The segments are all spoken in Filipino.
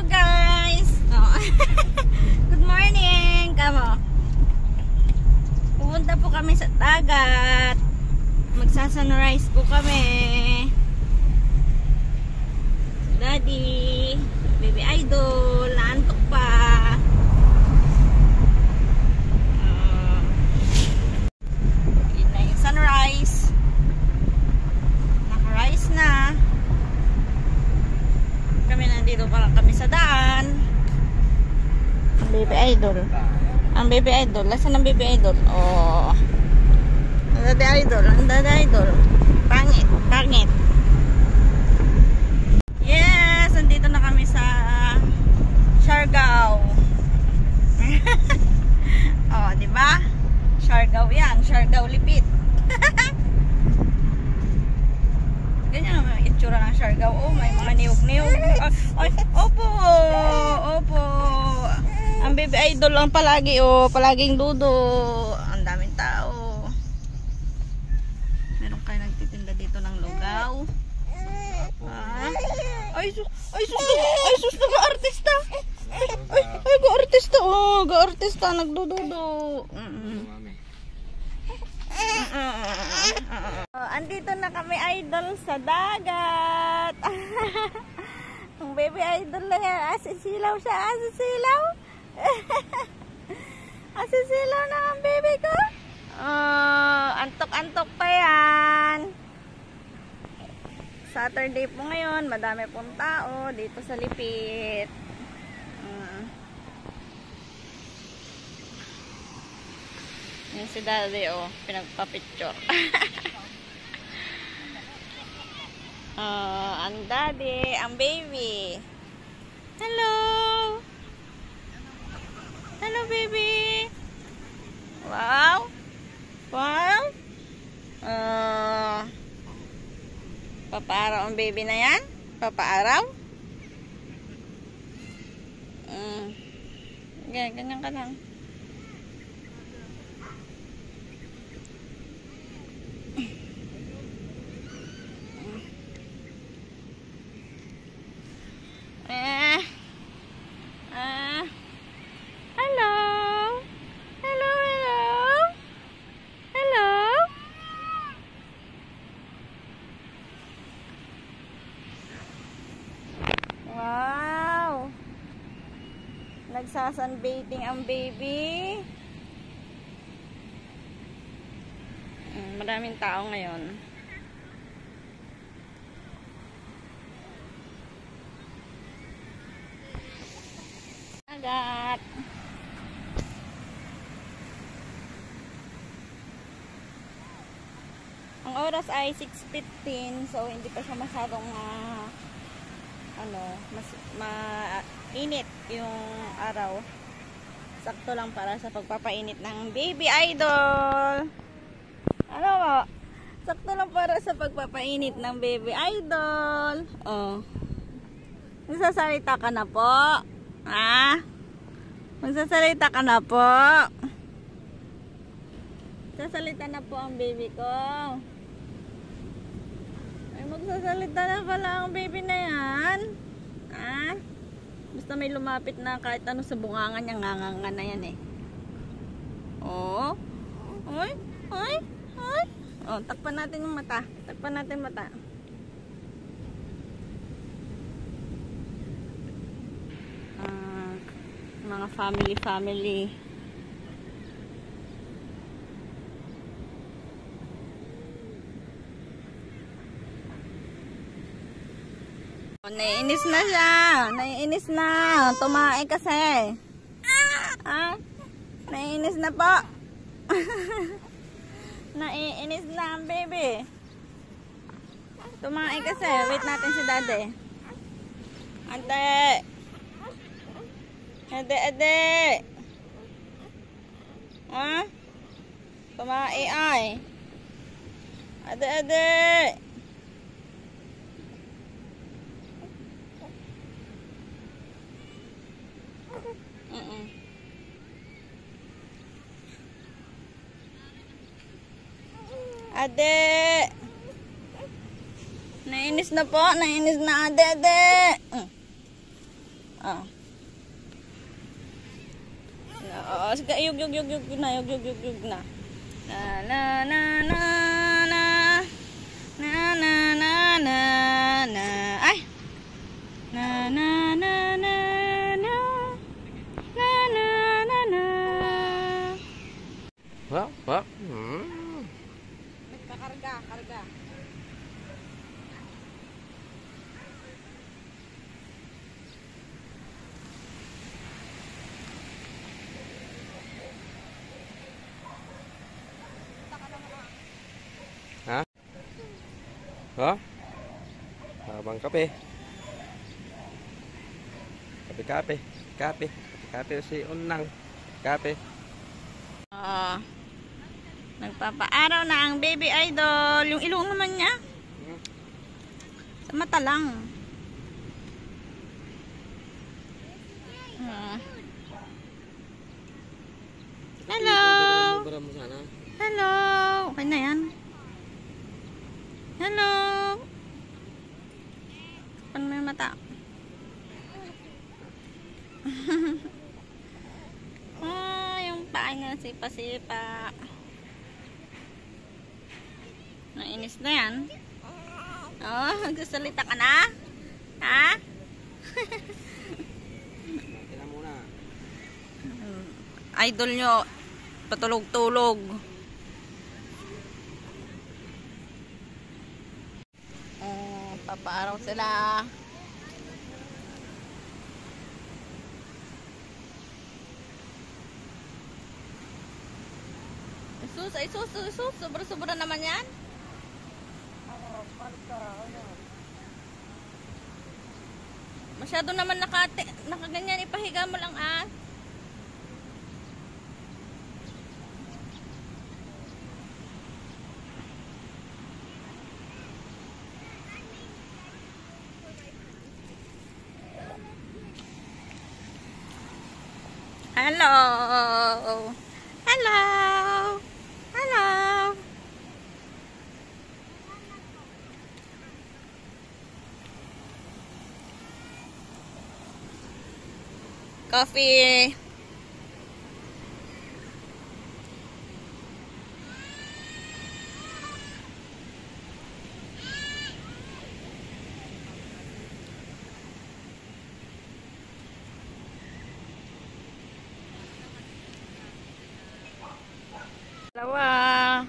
Hello guys! Oh. Good morning! Kamo. Pupunta po kami sa dagat. Magsa-sunrise po kami. Daddy, baby idol, naantok pa. Yun na yung sunrise. Naka-rise na. Kami nandito pa kami sa daan. Ang baby idol. Ang baby idol. Nasaan ang baby idol? Oh. Ang daddy idol. Ang daddy idol. Pangit. Pangit. Yes! Nandito na kami sa Siargao. Oh, diba? Siargao yan. Siargao Lipit. Ganyan naman ang itsura ng Siargao. Oh, may mga niyog-niyog. Ay, opo! Opo! Ang baby idol lang palagi, oh. Palaging dudo. Ang daming tao. Meron kayo nagtitinda dito ng lugaw. Ah? Ay, sus! Ay, sus! Ay, sus! Nag-artista! Ay, ga-artista! Oh, ga-artista. Nagdududo. Andito na kami idol sa dagat. Ang baby idol na yan. Asisilaw siya. Asisilaw. Asisilaw na ang baby ko. Antok-antok pa yan. Saturday po ngayon. Madami pong tao dito sa Lipit. Yan si daddy, oh, pinagpa-picture. Ang daddy, ang baby. Hello! Hello, baby! Wow! Wow! Papaaraw ang baby na yan? Papaaraw? Ganyan ka lang. Hello. Hello, hello. Hello. Wow. Nagsasunbathing ang baby. Maraming tao ngayon. Dagat. Ang oras ay 6:15, so hindi pa siya masyadong mainit yung araw. Sakto lang para sa pagpapainit ng baby idol. Ano mo? Sakto lang para sa pagpapainit ng baby idol. Oh. Nagsasalita ka na po. Magsasalita ka na po. Sasalita na po ang baby ko. Ay, magsasalita na pala ang baby na yan. Basta may lumapit na kahit ano sa bungangan niya, nganganga na yan eh. Oh. Ay, ay, ay. Oh, takpan natin yung mata. Takpan natin mata. Mga family. Naiinis na siya. Naiinis na. Tumae kasi. Naiinis na po. Naiinis na ang baby. Tumae kasi. Wait natin si daddy. Ante. Ade. Tumae ay. Ade. Ade. Nainis na po. Nainis na ade. Ah. Oh, sige, yug na, yug na. Na na na na na na na na na na ay na na na na na na na na na. What? Karga. Hả? Hả? Bằng kape. Kape si unang. Kape. Nagpapaaraw na ang baby idol. Yung ilong naman niya. Sa mata lang. Hello. Hello. Okay na yan. Hello. Paano mo yung mata? Yung paa niya sipa-sipa. Nainis na yan. Oh, magsasalita ka na? Ha? Idol nyo, patulog-tulog. Papaaraw sila. Isus. Sobra-sobra naman yan. Masyado naman nakaganyan. Ipahiga mo lang ah. Hello. Coffee. Dalawa.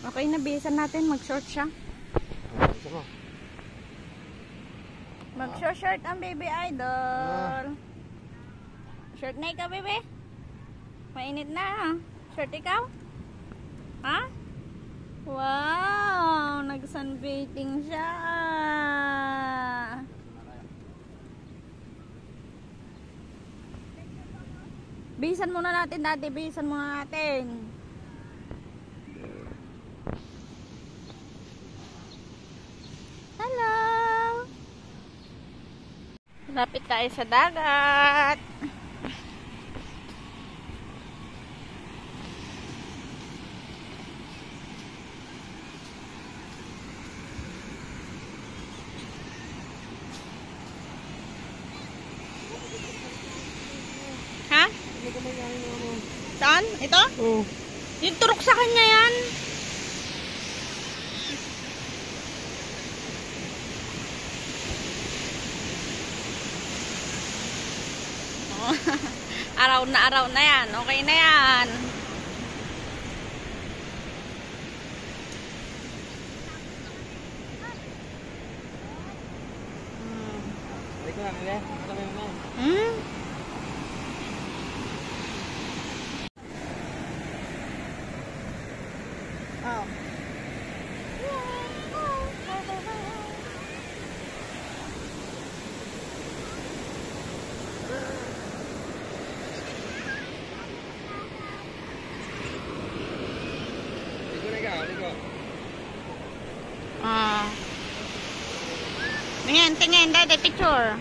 Okay, nabihisan natin. Mag-short siya. Mag-short ang baby idol. Short na ikaw, baby? Mainit na. Short ikaw? Ha? Wow! Nag-sunbathing siya. Bihisan muna natin dati. Bihisan muna natin. Hello! Lapit tayo sa dagat. Ha? Saan? Ito? Oo. Yung turok sa kanya yan. Araw na yan. Okay na yan. Oh. Ah. Tingin, tingin, dada picture.